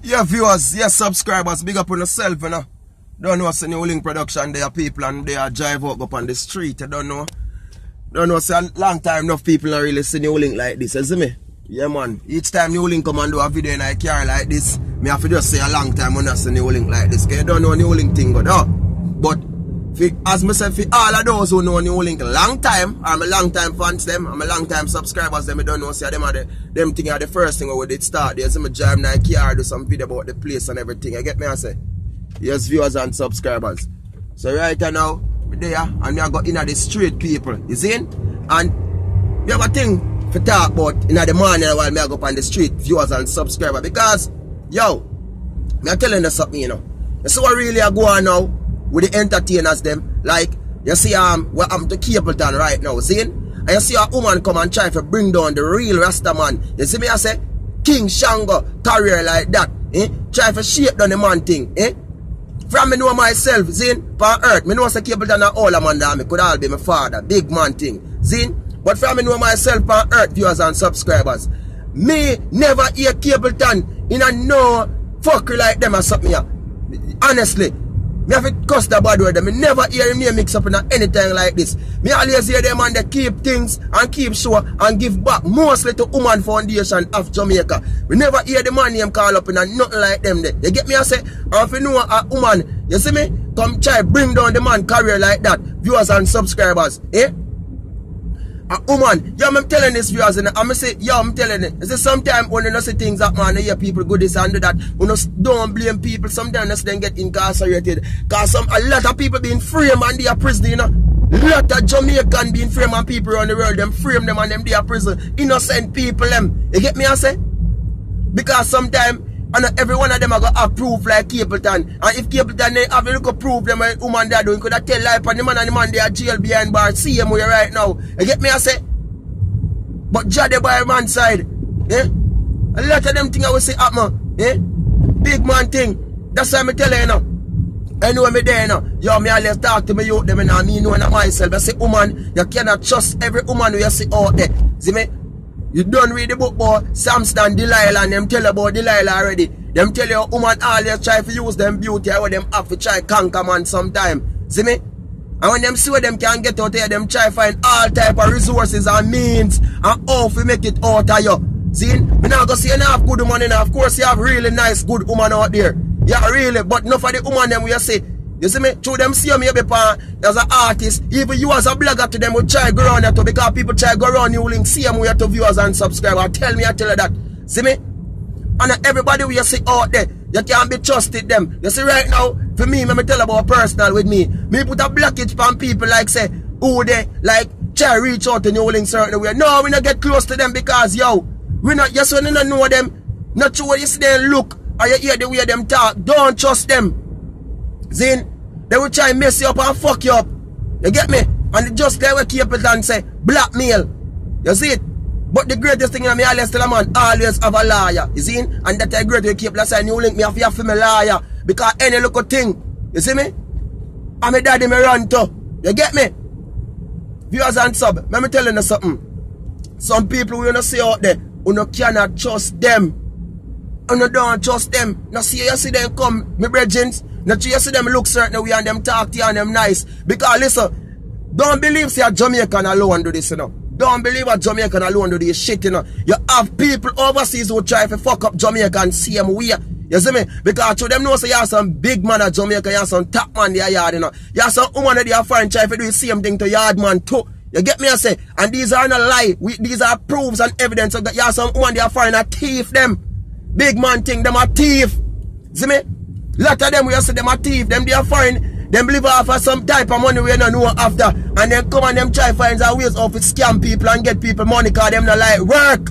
Yeah, viewers, yes, subscribers, big up on yourself, you know. Don't know what's a New Link production, there are people and they are drive up on the street, I don't know. Don't know, say a long time enough people don't really see New Link like this, you see me? Yeah, man. Each time New Link come and do a video in a car like this, me have to just say a long time when I see New Link like this, because you don't know New Link thing, but no. But, as me say, for all of those who know New Link long time, I'm a long time fans them, I'm a long time subscribers them, I don't know, say them are them thing are the first thing where they start. They see me drive in a car, do some video about the place and everything, you get me, I say? Yes, viewers and subscribers. So right now, we there, and we are going in the street people, you see? And we have a thing for talk about in the morning while we go up on the street, viewers and subscribers, because, yo, I'm telling you something, you know. You see what really are going now with the entertainers them, like, you see what I'm to Capleton right now, see? And you see a woman come and try to bring down the real Rasta man. You see me, I say, King Shango career like that, eh? Try to shape down the man thing, eh? From me know myself, Zin, on earth, me know say Capleton and all a man that me could all be my father, big man thing, Zin. But from me know myself on earth, viewers and subscribers, me never hear Capleton in a no fuckery like them or something. Honestly, me have to cuss the bad word. Me never hear him name mix up in anything like this. Me always hear them and they keep things and keep show and give back mostly to Woman Foundation of Jamaica. We never hear the man name call up in a nothing like them there. You get me? I say, and if you know a woman, you see me? Come try bring down the man career like that. Viewers and subscribers, eh? A woman, yo, I'm telling this viewers, and I'm say, yo, I'm telling it. I say, sometimes when you know see things that man, you hear people go this and do that. You know, don't blame people. Sometimes they get incarcerated. Because a lot of people being framed and they are prison, you know. A lot of Jamaican being framed and people around the world, them frame them and them they are prison. Innocent people, them. You get me, I say? Because sometimes, and every one of them are going to approve like Capleton. And if Capleton they have a look proof them a woman they are doing, could have tell life and the man they are jail behind bar. See him where right now. You get me, I say? But judge by man side. Eh? A lot of them things I will say happen. Eh? Big man thing. That's why I tell you now. I know me there now. Yo, me always talk to me youth them and I mean know myself. I say, woman, you cannot trust every woman you see out there. See me? You don't read the book about Samson, Delilah, and them tell about Delilah already. Them tell you woman always try to use them beauty or them have to try conquer man sometime. See me? And when them see what them can get out here, them try find all type of resources and means and how to make it out of you. See? Me not go see you have good woman in. Of course you have really nice good woman out there. Yeah, really. But enough of the woman them we see. You see me? Through them see me as an artist, even you as a blogger to them will try go around you because people try go around New Link, see them we to viewers and subscribers. Tell me, I tell you that. See me? And everybody we see out there, you can't be trusted them. You see right now, for me, let me tell about personal with me. Me put a blockage on people like say, who they like try reach out to New Link certain way. No, we not get close to them because yo, we not yes when you don't know them. Not true when you see them look or you hear the way them talk. Don't trust them. Zin, they will try and mess you up and fuck you up. You get me? And just they will keep it and say, blackmail. You see it? But the greatest thing in me always tell a man, always have a liar. You see? And that I great to keep that saying, New Link me have to have me liar. Because any little thing, you see me? And my daddy me run to. You get me? Viewers and sub, let me tell you something. Some people we don't see out there, you cannot trust them. You don't trust them. Now see you see them come, my brethren. Not you see them look certain way and them talk to you and them nice. Because listen, don't believe say a Jamaican alone do this, you know. Don't believe a Jamaican alone do this shit, you know. You have people overseas who try to fuck up Jamaica and same way. You see me? Because to them know say you have some big man at Jamaica, you have some top man there yard, you know. You have some woman that they are fine try to do the same thing to yard man too. You get me I say? And these are not lie. These are proofs and evidence of that you have some woman they are fine a thief them. Big man think them a thief. See me? Lot of them we say them a thief, them they are foreign, them live off of some type of money we don't know after, and then come and them try find some ways of scam people and get people money because them not like work.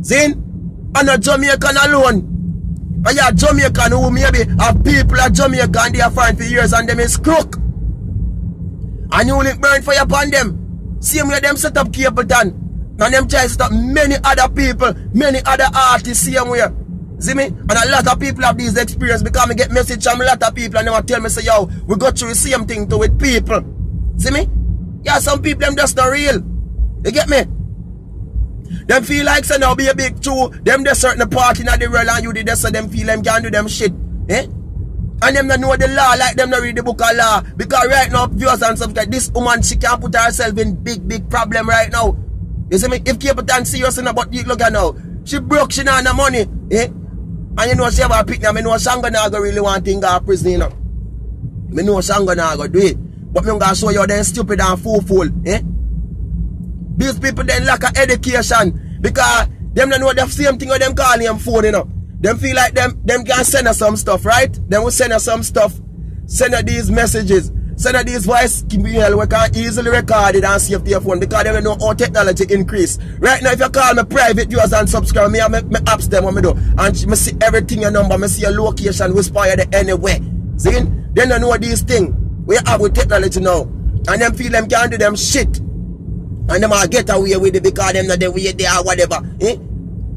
See? And a Jamaican alone. And you are Jamaican who maybe have people at Jamaica and they are foreign for years and them is crook. And you will burn fire upon them. Same way them set up Capleton. And them try to set up many other people, many other artists same way. See me? And a lot of people have these experiences because I get message from a lot of people and they will tell me say, yo, we go through the same thing too with people. See me? Yeah, some people them just not real. You get me? Them feel like say now be a big two. Them they certain part in the world and you did this so them feel them can do them shit. Eh? And them not know the law like them not read the book of law. Because right now viewers and stuff like this woman she can put herself in big problem right now. You see me? If Capleton serious enough but look at now. She broke, she not no money. Eh? And you know she have a pick now. I know Shango not go really want to go to prison, you know. I know Shango not go do it. But I'm going to show you them stupid and fool. Eh? These people then lack of education. Because them don't know the same thing with them calling them phone, you know. Them feel like them can send us some stuff, right? Them will send us some stuff. Send us these messages. Send us these voice email we can easily record it and save to your phone because they don't know how technology increase. Right now, if you call me private viewers and subscribe, me apps them what me do. And me see everything your number, me see your location, whisper you there anywhere. See? They don't know these things. We have with technology now. And them feel them can't do them shit. And them all get away with it because them not the way they are, whatever. Eh?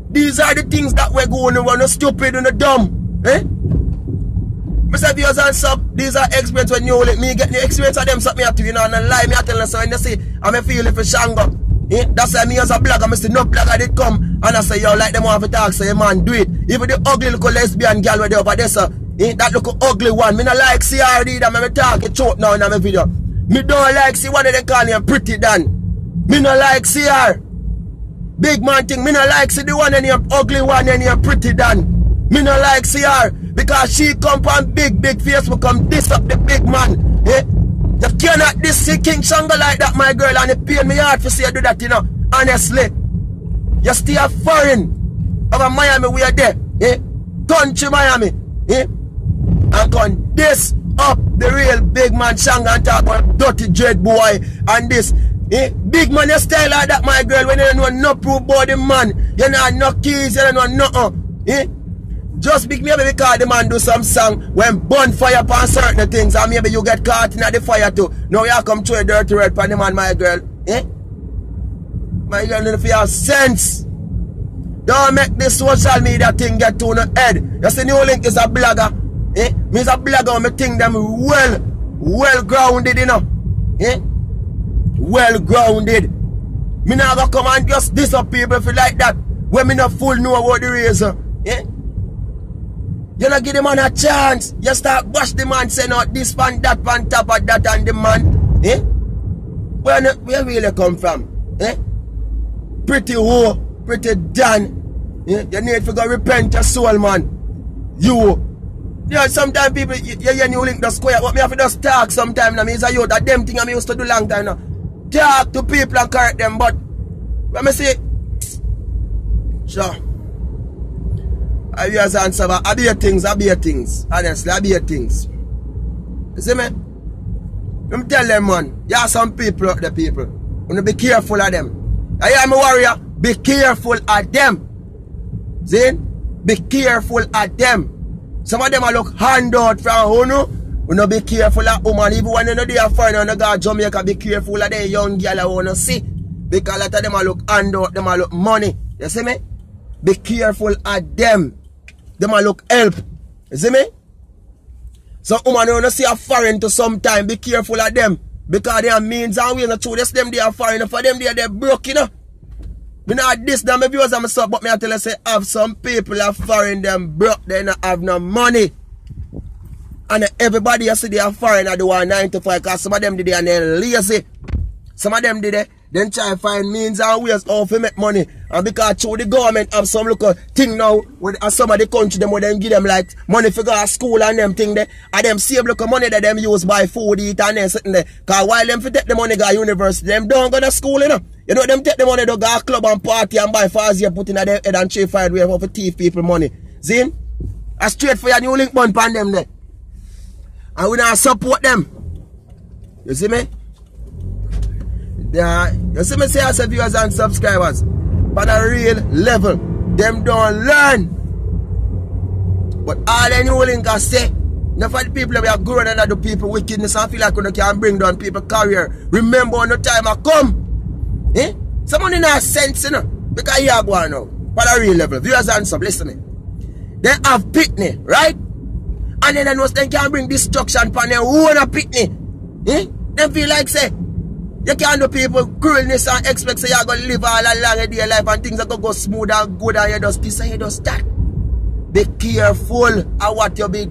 These are the things that we're going to run stupid and dumb. Eh? Mr. Viewers and sub, these are experience when you let me get the experience of them something to you know and lie me I tell them so when they say I'm a feeling for Shango. Eh? That's why me as a blogger, I say no blogger did come and I say yo like them want to talk, say man do it. Even the ugly little lesbian girl where they over there so that look ugly one. Me not like CRD that me talk it short now in my video. Me don't like see one of them call him pretty Dan. Me not like CR. Big man thing, me not like see the one and your ugly one and your pretty Dan. Me not like CR. Because she come from big Facebook come diss up the big man. Eh? You cannot diss King Shango like that, my girl, and it pain me hard for say you do that, you know. Honestly. You stay a foreign over Miami where there. Eh? Country Miami. Eh? And come diss up the real big man Shango and talk about dirty dread boy and this. Eh? Big man you stay like that, my girl, when you don't know no proof about the man. You know no keys, you don't know nothing. Eh? Just maybe because the man do some song when burn fire upon certain things and maybe you get caught in the fire too. Now you come to a dirty red pan the man, my girl. Eh? My girl, if you have sense, don't make this social media thing get to no head. You see New Link is a blogger. Eh? Me is a blogger and me think them well grounded, you know. Eh? Well grounded. Me not gonna come and just diss up people if you like that. When me not full know about the reason. Eh? You not give the man a chance. You start wash the man, say not this pan, that pan, top of that and the man. Eh? Where really come from? Eh? Pretty hoe, pretty Dan. Eh? You need to go repent your soul, man. You. Yeah, sometimes people, you New Link the square, but me have to just talk sometimes. I mean, it's a youth, that them thing I used to do long time now. Talk to people and correct them, but when I say, sure. I use answer, I be things. Honestly, I be things. You see me? Let me tell them, man. There are some people out there, people. You want to be careful of them. I am a warrior. Be careful of them. See? Be careful of them. Some of them are look handout from Uno. You know, be careful of woman. Even when you know they are foreign and you go to Jamaica, be careful of the young girl I want to see. Because a lot of them are look handout, them are look money. You see me? Be careful of them. Them a look help. You see me? So woman you wanna see a foreign to sometime. Be careful of them. Because they are means and ways not true. This them they are foreign. For them they broke, you know. Me not this them viewers and stuff, but me I tell you say have some people are foreign them broke, they not have no money. And everybody you see they are foreign at the 195 because some of them did they and they lazy. Some of them did they then try to find means and ways how to make money. And because through the government have some look thing now with some of the country them where them give them like money for go to school and them thing there. And them save look money that them use buy food eat and then sitting there. Cause while them for take the money go to university, them don't go to school, you know. You know them take the money to go to club and party and buy fast here put in their head and try find way for thief people money. See? A straight for your New Link bun pan them there. And we not support them. You see me? You see me say as viewers and subscribers, but a real level, them don't learn. But all they New Link can say, enough of the people that we are growing and the people wickedness and feel like we can bring down people's career. Remember when the time I come. Eh? Someone in our sense, you know, because you are going now. But a real level, viewers and sub, listen to me. They have pitney, right? And then they know they can bring destruction upon their own pitney. Eh? They feel like say, You can't do people cruelness and expect say you're going to live all along a day life and things are going to go smooth and good and you just this and you just that. Be careful of what you be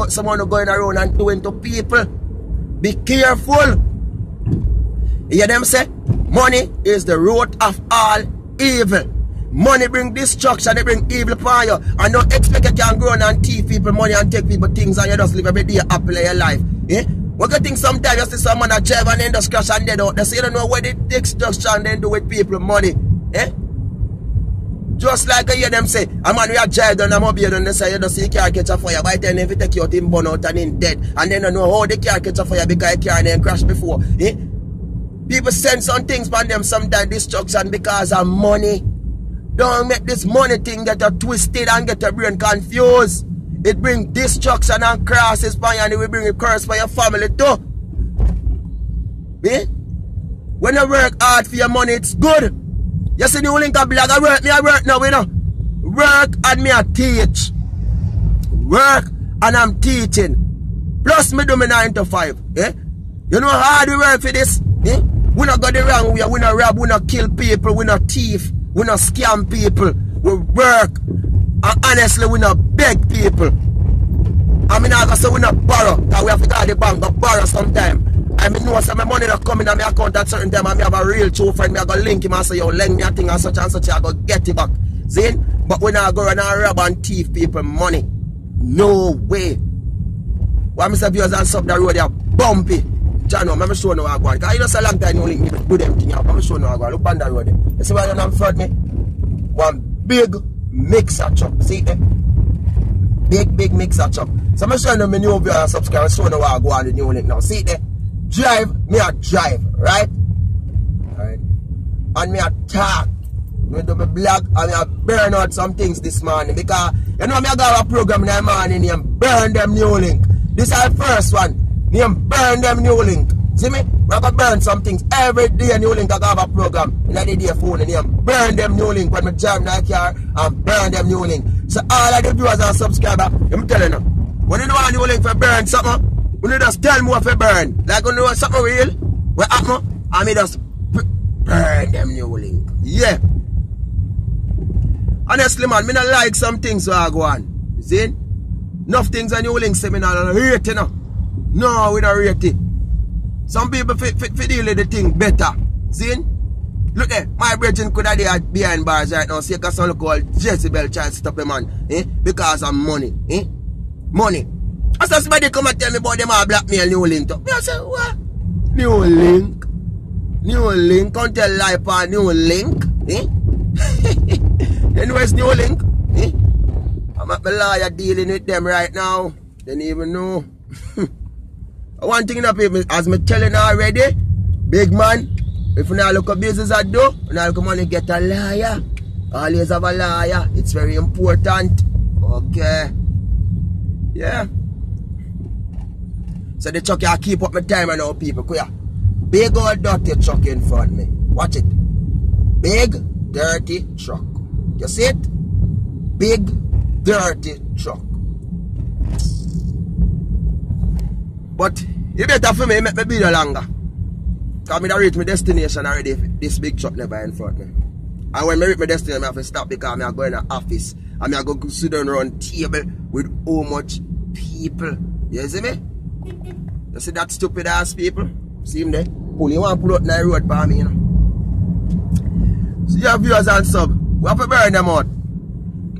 someone going around and doing to people. Be careful. You hear them say, money is the root of all evil. Money bring destruction, it bring evil upon you. And don't expect you can go and thief people money and take people things and you just live every day happily your life. Eh? What you think sometimes you see someone that drive and then just crash and dead out. They say you don't know what the destruction then do with people money. Eh? Just like I hear them say, a man we are drive down a mobile and they say you don't see the car catch a fire. By the time if you take you out him burn out and him dead. And then you know how the car catch a fire because the car then crash before. Eh? People send some things from them sometimes destruction because of money. Don't make this money thing get you twisted and get your brain confused. It brings destruction and crosses for you and it will bring a curse for your family too. Eh? When you work hard for your money, it's good. You see the whole link of blog, I work now, you know. Work and me I teach. Work and I'm teaching. Plus me do me 9 to 5. Eh? You know how hard we work for this? Eh? We not go the wrong way, we not rob, we not kill people, we not thief, we not scam people. We work. And honestly, we not beg people. I mean, I say we not borrow, because we have to go to the bank and borrow sometime. I mean, know some money that come in my account at certain time, and I have a real true friend, I go link him and say, yo, lend me a thing and such, I go get it back. See? But we not go run and rob and thief people money. No way. Why Mr. Viewers and sub the road, they are bumpy. John, I'm show you how I go. Because you know, so long time you link me to do them things. I'm show you how I go. Look on the road. You see why you're not in front of me? One big mixer truck. See it? Big mixer truck. So I'm showing you my new viewer and subscribe and show you how I go on the new link now. See it there? Drive, me a drive, right? Alright. And me a talk. Me do my blog and me a burn out some things this morning. Because you know me a got a program in the morning and burn them new link. This is the first one. Me burn them new link. See me? We're going to burn some things. Every day new link I have a program. In the day phone and burn them new link when I drive my car and burn them new link. So all of the viewers and subscribers, I'm telling you, when you know a new link for burn something, when you just tell me what for burn. Like when you know something real, what happen, and me just burn them new link. Yeah. Honestly man, me not like some things so I go on. You see? Enough things on new link say me not rate, you know. No, we don't rate it. Some people fit deal with the thing better. See? Look there, my brethren could have there behind bars right now. See, because someone called Jezebel trying to stop a man. Eh? Because of money. Eh? Money. I saw somebody come and tell me about them all blackmail new link. I said, what? New link? New link? Can't tell lie for new link? Eh? Then where's new link? Eh? I'm at my lawyer dealing with them right now. They don't even know. One thing that people, as me telling already, big man, if you not look at business I do, you not look at money, get a liar. Always have a liar. It's very important. Okay. Yeah. So the truck I keep up my time and now people. Big old dirty truck in front of me. Watch it. Big dirty truck. You see it? Big dirty truck. But you better for me, make me be there longer. Because I reach my destination already. This big truck never in front of me. And when I reach my destination, I have to stop because I go in the office. And I go sit down around table with how much people. You see me? You see that stupid ass people? See him there? Only one pull out the road for me, you know. So you have viewers and sub. We have to burn them out.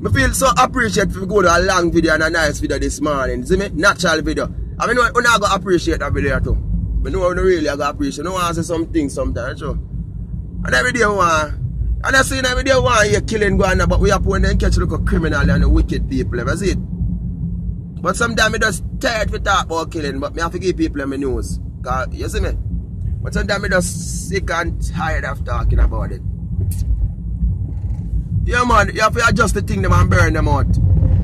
I feel so appreciative if we go to a long video and a nice video this morning. See me? Natural video. I mean, we're not going to appreciate that video too. But no one really going to appreciate. No one say something sometimes, sure. And every day one. And I see every day one you're killing going on, but we have to then catch a look at criminal and the wicked people. Ever see it? But sometimes I just tired to talk about killing, but I have to give people in my news. Cause, you see me? But sometimes I just sick and tired of talking about it. Yeah man, you have to adjust the thing them and burn them out.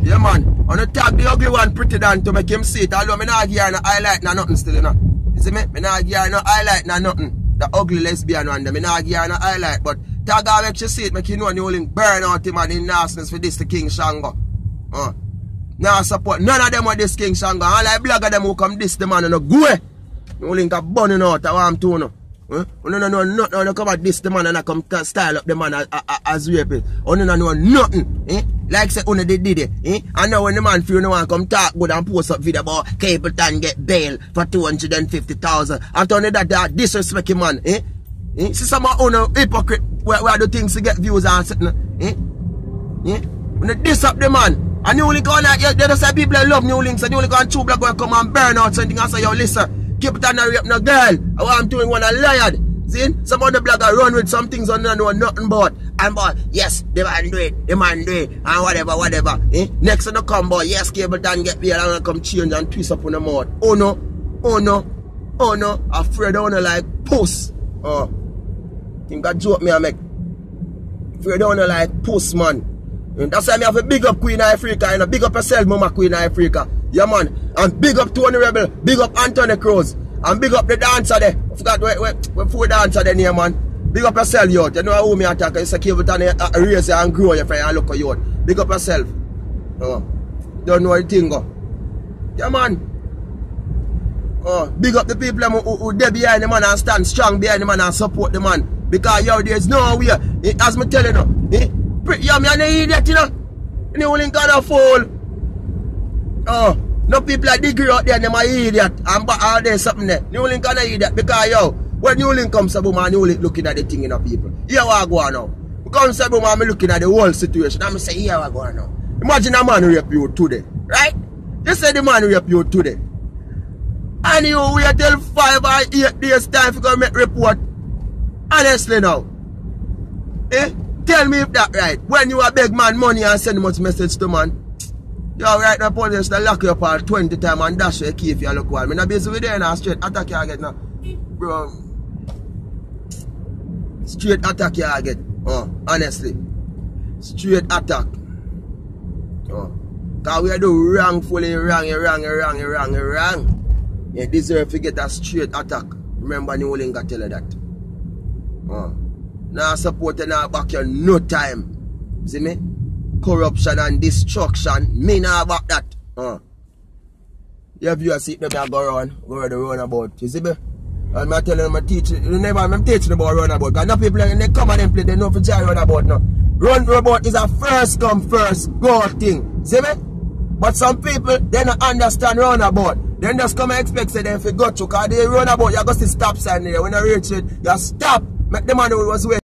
Yeah man, on the tag the ugly one pretty down to make him see it. Although I not give her no highlight no nothing still, you know. You see me? I not give her no highlight no nothing. The ugly lesbian one, I not give her no highlight. But tag her make you see it, make you know the whole burn out him and in nastiness for this the King Shango. Now support none of them with this King Shango. All like blogger them who come this the man and no go. The whole link a burning out, I want to know. You don't know nothing. You come at this the man and I come style up the man as rapist. You don't know nothing. Like say you did it. And now when the man feel no one come talk good and post up video about Capleton get bail for 250,000. After that disrespect him, man. See some of hypocrite where do things to get views and something. When they diss up the man. And you only go like they just say people that love New Links and you only go and two black boy come and burn out something and say, yo, listen, keep it on the rape no girl. I want doing one a lion. See? Some other blogger run with some things and don't know nothing about. And boy, yes, the man do it, and whatever. Next to the come boy, yes, Capleton get there and come change and twist up on the mouth. Oh no, afraid I wanna like puss. Think that joke me I make. Afraid I wanna like puss, man. And that's why I have a big up Queen of Africa, and a big up yourself, Mama Queen of Africa. Yeah, man. And big up Tony Rebel, big up Anthony Cruz, and big up the dancer there. I forgot where four dancer there, near, man. Big up yourself, yo. You know how me attack. You say Capleton raise you and grow your friend and look at you. Big up yourself. Don't know anything, go. Yeah, man. Big up the people who there behind the man and stand strong behind the man and support the man. Because, yo, there's no way. As me telling you, yeah, me an idiot, you know. You only got a fool. No people like degree out there, them are idiot. And all there something there. You only got an idiot because, yo, when New Link comes to boom, and you looking at the thing in the people. Here what I go on now. Because to boom, I'm looking at the whole situation. I'm say, here what I go on now. Imagine a man rape you today, right? You say the man rape you today. And you wait till 5 or 8 days time for go make report. Honestly now. Tell me if that right. When you a beg man money and send much message to man. You right now police they lock you up all 20 times and dash your key if you look well. I'm not busy with there now straight attack you get now. Bro. Straight attack you get. Honestly. Straight attack. Cause we do wrongfully wrong. You deserve to get a straight attack. Remember New Link got tell you that. Now support you now back you no time. See me? Corruption and destruction. Me now back that. Your viewers see them go around the runabout. You see me? And I'm telling them I'm teaching about runabout. Because no people they come and they play, they know for joy runabout now. Runabout is a first come first go thing. See me? But some people they don't understand runabout. Then just come and expect say them if you go to because they runabout, you got to stop sign there. When you reach it, you stop. Make the man who was waiting.